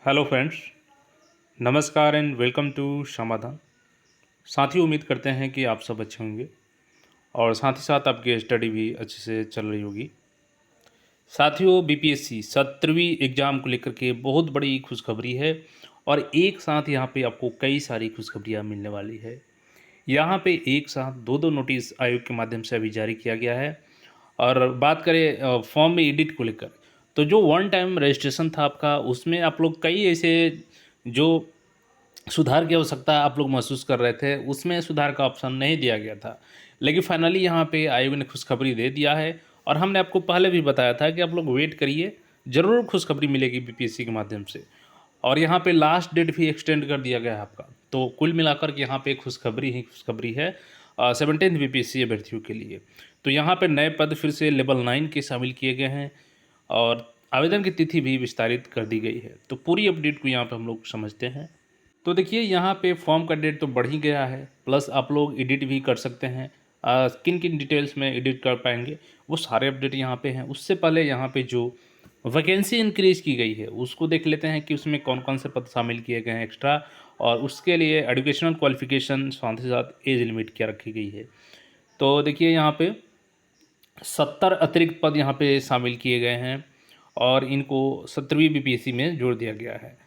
Hello friends, नमस्कार and welcome to समाधान। साथियों, उम्मीद करते हैं कि आप सब अच्छे होंगे और साथ ही साथ आपकी स्टडी भी अच्छे से चल रही होगी। साथियों, बीपीएससी 17वीं एग्ज़ाम को लेकर के बहुत बड़ी खुशखबरी है और एक साथ यहाँ पे आपको कई सारी खुशखबरियाँ मिलने वाली है। यहाँ पे एक साथ दो दो नोटिस आयोग के माध्यम से अभी जारी किया गया है। और बात करें फॉर्म में एडिट को लेकर, तो जो वन टाइम रजिस्ट्रेशन था आपका, उसमें आप लोग कई ऐसे जो सुधार की आवश्यकता आप लोग महसूस कर रहे थे, उसमें सुधार का ऑप्शन नहीं दिया गया था। लेकिन फाइनली यहाँ पे आयोग ने खुशखबरी दे दिया है और हमने आपको पहले भी बताया था कि आप लोग वेट करिए, ज़रूर खुशखबरी मिलेगी बीपीएससी के माध्यम से। और यहाँ पे लास्ट डेट भी एक्सटेंड कर दिया गया है आपका। तो कुल मिलाकर के यहाँ पे खुशखबरी ही खुशखबरी है 17th बीपीएससी अभ्यर्थियों के लिए। तो यहाँ पे नए पद फिर से लेवल 9 के शामिल किए गए हैं और आवेदन की तिथि भी विस्तारित कर दी गई है। तो पूरी अपडेट को यहाँ पे हम लोग समझते हैं। तो देखिए, यहाँ पे फॉर्म का डेट तो बढ़ ही गया है, प्लस आप लोग एडिट भी कर सकते हैं। किन किन डिटेल्स में एडिट कर पाएंगे, वो सारे अपडेट यहाँ पे हैं। उससे पहले यहाँ पे जो वैकेंसी इंक्रीज की गई है उसको देख लेते हैं कि उसमें कौन कौन से पद शामिल किए गए हैं एक्स्ट्रा, और उसके लिए एजुकेशनल क्वालिफिकेशन साथ ही साथ एज लिमिट क्या रखी गई है। तो देखिए, यहाँ पे 70 अतिरिक्त पद यहाँ पे शामिल किए गए हैं और इनको 17वीं बीपीएससी में जोड़ दिया गया है।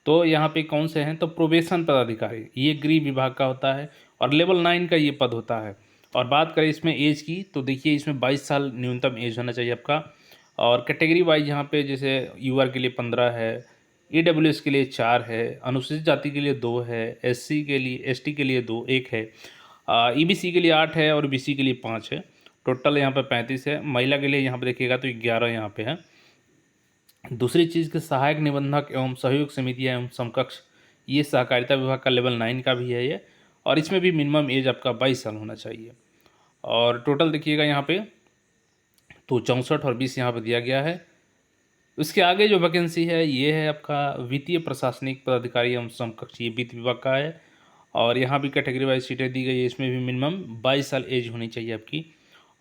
तो यहाँ पे कौन से हैं, तो प्रोबेशन पदाधिकारी, ये गृह विभाग का होता है और लेवल 9 का ये पद होता है। और बात करें इसमें एज की, तो देखिए इसमें 22 साल न्यूनतम एज होना चाहिए आपका। और कैटेगरी वाइज यहाँ पे जैसे यूआर के लिए 15 है, ईडब्ल्यूएस के लिए 4 है, अनुसूचित जाति के लिए 2 है, एससी के लिए, एसटी के लिए 2 1 है, ईबीसी के लिए 8 है और बीसी के लिए 5 है। टोटल यहाँ पे 35 है। महिला के लिए यहाँ पे देखिएगा तो 11 यहाँ पे है। दूसरी चीज़ के सहायक निबंधक एवं सहयोग समितियाँ एवं समकक्ष, ये सहकारिता विभाग का लेवल 9 का भी है ये, और इसमें भी मिनिमम एज आपका 22 साल होना चाहिए। और टोटल देखिएगा यहाँ पे तो 64 और 20 यहाँ पे दिया गया है। उसके आगे जो वैकेंसी है ये है आपका वित्तीय प्रशासनिक पदाधिकारी एवं समकक्ष, ये वित्त विभाग का है और यहाँ भी कैटेगरी वाइज सीटें दी गई है। इसमें भी मिनिमम 22 साल एज होनी चाहिए आपकी।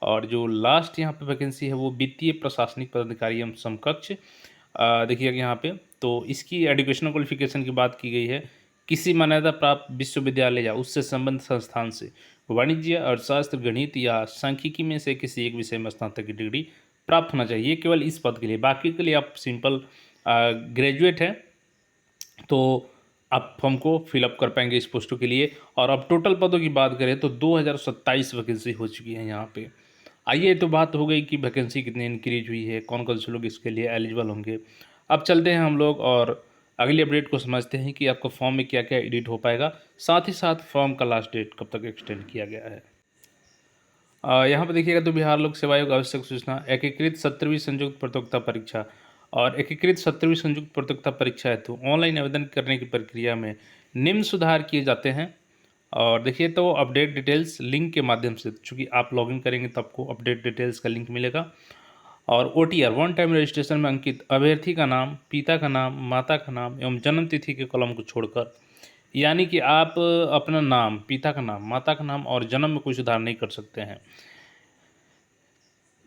और जो लास्ट यहाँ पे वैकेंसी है वो वित्तीय प्रशासनिक पदाधिकारी एवं समकक्ष, देखिए यहाँ पे तो इसकी एजुकेशनल क्वालिफिकेशन की बात की गई है। किसी मान्यता प्राप्त विश्वविद्यालय या उससे संबद्ध संस्थान से वाणिज्य, अर्थशास्त्र, गणित या सांख्यिकी में से किसी एक विषय में स्नातक की डिग्री प्राप्त होना चाहिए केवल इस पद के लिए। बाकी के लिए आप सिंपल ग्रेजुएट हैं तो आप फॉर्म को फिलअप कर पाएंगे इस पोस्टों के लिए। और अब टोटल पदों की बात करें तो 2027 वैकेंसी हो चुकी है यहाँ पे। आइए, तो बात हो गई कि वैकेंसी कितनी इंक्रीज हुई है, कौन कौन से लोग इसके लिए एलिजिबल होंगे। अब चलते हैं हम लोग और अगली अपडेट को समझते हैं कि आपको फॉर्म में क्या क्या एडिट हो पाएगा, साथ ही साथ फॉर्म का लास्ट डेट कब तक एक्सटेंड किया गया है। यहाँ पर देखिएगा तो बिहार लोक सेवा आयोग आवश्यक सूचना, एकीकृत 17वीं संयुक्त प्रतियोगिता परीक्षा और एकीकृत 17वीं संयुक्त प्रतियोगिता परीक्षा हेतु ऑनलाइन आवेदन करने की प्रक्रिया में निम्न सुधार किए जाते हैं। और देखिए तो अपडेट डिटेल्स लिंक के माध्यम से, चूँकि आप लॉगिन करेंगे तो आपको अपडेट डिटेल्स का लिंक मिलेगा। और OTR वन टाइम रजिस्ट्रेशन में अंकित अभ्यर्थी का नाम, पिता का नाम, माता का नाम एवं जन्म तिथि के कॉलम को छोड़कर, यानी कि आप अपना नाम, पिता का नाम, माता का नाम और जन्म में कोई सुधार नहीं कर सकते हैं।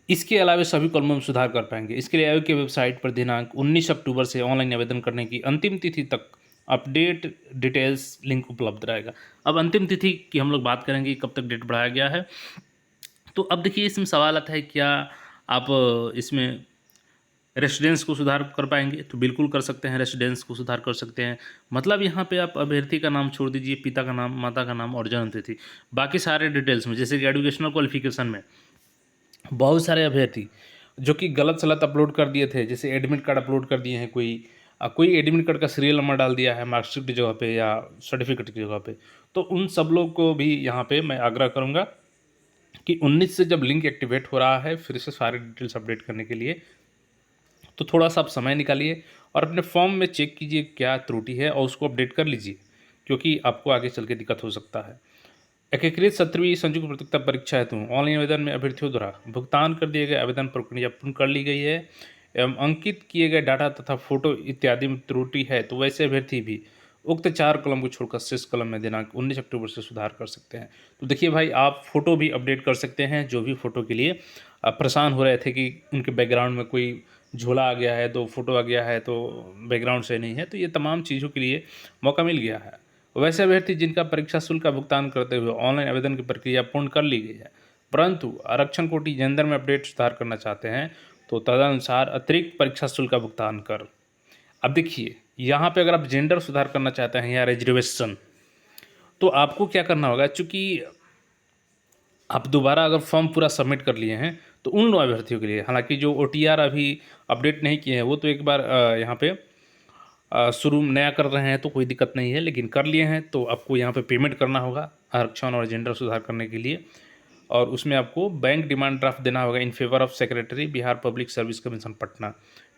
इसके अलावा सभी कॉलमों में सुधार कर पाएंगे। इसके लिए आयोग की वेबसाइट पर दिनांक 19 अक्टूबर से ऑनलाइन आवेदन करने की अंतिम तिथि तक अपडेट डिटेल्स लिंक उपलब्ध रहेगा। अब अंतिम तिथि की हम लोग बात करेंगे, कब तक डेट बढ़ाया गया है। तो अब देखिए, इसमें सवाल आता है क्या आप इसमें रेसिडेंस को सुधार कर पाएंगे, तो बिल्कुल कर सकते हैं, रेसिडेंस को सुधार कर सकते हैं। मतलब यहाँ पे आप अभ्यर्थी का नाम छोड़ दीजिए, पिता का नाम, माता का नाम और जन्म तिथि, बाकी सारे डिटेल्स में, जैसे कि एजुकेशनल क्वालिफिकेशन में बहुत सारे अभ्यर्थी जो कि गलत सलत अपलोड कर दिए थे, जैसे एडमिट कार्ड अपलोड कर दिए हैं, कोई एडमिट कार्ड का सीरियल नंबर डाल दिया है मार्कशीट की जगह पे या सर्टिफिकेट की जगह पे, तो उन सब लोग को भी यहाँ पे मैं आग्रह करूँगा कि 19 से जब लिंक एक्टिवेट हो रहा है फिर से सारे डिटेल्स अपडेट करने के लिए, तो थोड़ा सा आप समय निकालिए और अपने फॉर्म में चेक कीजिए क्या त्रुटि है और उसको अपडेट कर लीजिए, क्योंकि आपको आगे चल के दिक्कत हो सकता है। एकीकृत 17वीं संयुक्त प्रतियोगिता परीक्षा हेतु ऑनलाइन आवेदन में अभ्यर्थियों द्वारा भुगतान कर दिए गए आवेदन प्रक्रिया पूर्ण कर ली गई है एवं अंकित किए गए डाटा तथा फोटो इत्यादि में त्रुटि है तो वैसे अभ्यर्थी भी उक्त 4 कलम को छोड़कर शेष कलम में दिनांक 19 अक्टूबर से सुधार कर सकते हैं। तो देखिए भाई, आप फ़ोटो भी अपडेट कर सकते हैं, जो भी फ़ोटो के लिए परेशान हो रहे थे कि उनके बैकग्राउंड में कोई झोला आ गया है, तो फ़ोटो आ गया है, तो बैकग्राउंड सही नहीं है, तो ये तमाम चीज़ों के लिए मौका मिल गया है। वैसे अभ्यर्थी जिनका परीक्षा शुल्क का भुगतान करते हुए ऑनलाइन आवेदन की प्रक्रिया पूर्ण कर ली गई है, परंतु आरक्षण कोटि जेंडर में अपडेट सुधार करना चाहते हैं, तो तदनुसार अतिरिक्त परीक्षा शुल्क का भुगतान कर। अब देखिए, यहाँ पे अगर आप जेंडर सुधार करना चाहते हैं या रिजर्वेशन, तो आपको क्या करना होगा, चूँकि आप दोबारा अगर फॉर्म पूरा सबमिट कर लिए हैं, तो उन लोग अभ्यर्थियों के लिए, हालांकि जो OTR अभी अपडेट नहीं किए हैं वो तो एक बार यहाँ पे शुरू नया कर रहे हैं तो कोई दिक्कत नहीं है, लेकिन कर लिए हैं तो आपको यहाँ पे पेमेंट करना होगा आरक्षण और जेंडर सुधार करने के लिए, और उसमें आपको बैंक डिमांड ड्राफ्ट देना होगा in favour of secretary Bihar public service commission Patna,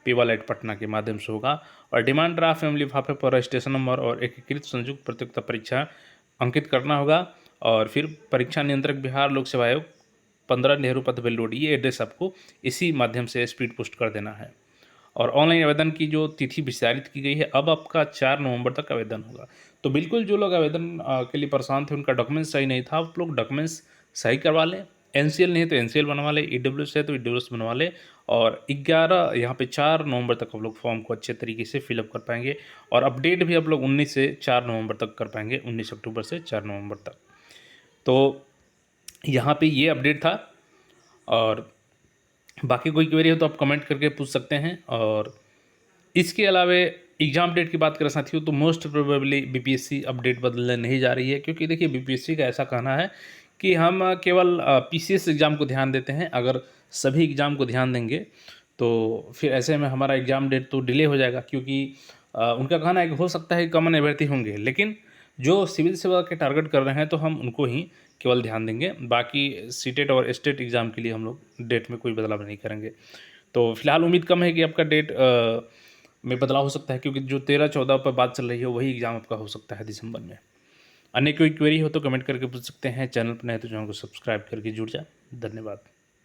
payable at Patna के माध्यम से होगा। और डिमांड ड्राफ्ट में लिफाफे पर रजिस्ट्रेशन नंबर और एकीकृत संयुक्त प्रतियोगिता परीक्षा अंकित करना होगा, और फिर परीक्षा नियंत्रक बिहार लोक सेवा आयोग 15 नेहरू पथ बेलरोड, ये एड्रेस आपको इसी माध्यम से स्पीड पोस्ट कर देना है। और ऑनलाइन आवेदन की जो तिथि विस्तारित की गई है, अब आपका 4 नवंबर तक आवेदन होगा। तो बिल्कुल जो लोग आवेदन के लिए परेशान थे, उनका डॉक्यूमेंट्स सही नहीं था, आप लोग डॉक्यूमेंट्स सही करवा लें। NCL नहीं है तो NCL बनवा लें, EWS है तो EWS बनवा लें, और 4 नवंबर तक आप लोग फॉर्म को अच्छे तरीके से फिलअप कर पाएंगे, और अपडेट भी आप लोग 19 से 4 नवंबर तक कर पाएंगे, 19 अक्टूबर से 4 नवंबर तक। तो यहाँ पे ये अपडेट था, और बाकी कोई क्वेरी हो तो आप कमेंट करके पूछ सकते हैं। और इसके अलावा एग्ज़ाम डेट की बात करें साथियों, तो मोस्ट प्रोबेबली BPSC अपडेट बदलने नहीं जा रही है, क्योंकि देखिए BPSC का ऐसा कहना है कि हम केवल PCS एग्ज़ाम को ध्यान देते हैं। अगर सभी एग्ज़ाम को ध्यान देंगे तो फिर ऐसे में हमारा एग्ज़ाम डेट तो डिले हो जाएगा, क्योंकि उनका कहना है कि हो सकता है कॉमन अभ्यर्थी होंगे, लेकिन जो सिविल सेवा के टारगेट कर रहे हैं तो हम उनको ही केवल ध्यान देंगे। बाकी सीटेट और स्टेट एग्ज़ाम के लिए हम लोग डेट में कोई बदलाव नहीं करेंगे। तो फिलहाल उम्मीद कम है कि आपका डेट में बदलाव हो सकता है, क्योंकि जो 13-14 पर बात चल रही है वही एग्ज़ाम आपका हो सकता है दिसंबर में। अन्य कोई क्वेरी हो तो कमेंट करके पूछ सकते हैं। चैनल पर नए तो चैनल को सब्सक्राइब करके जुड़ जाए। धन्यवाद।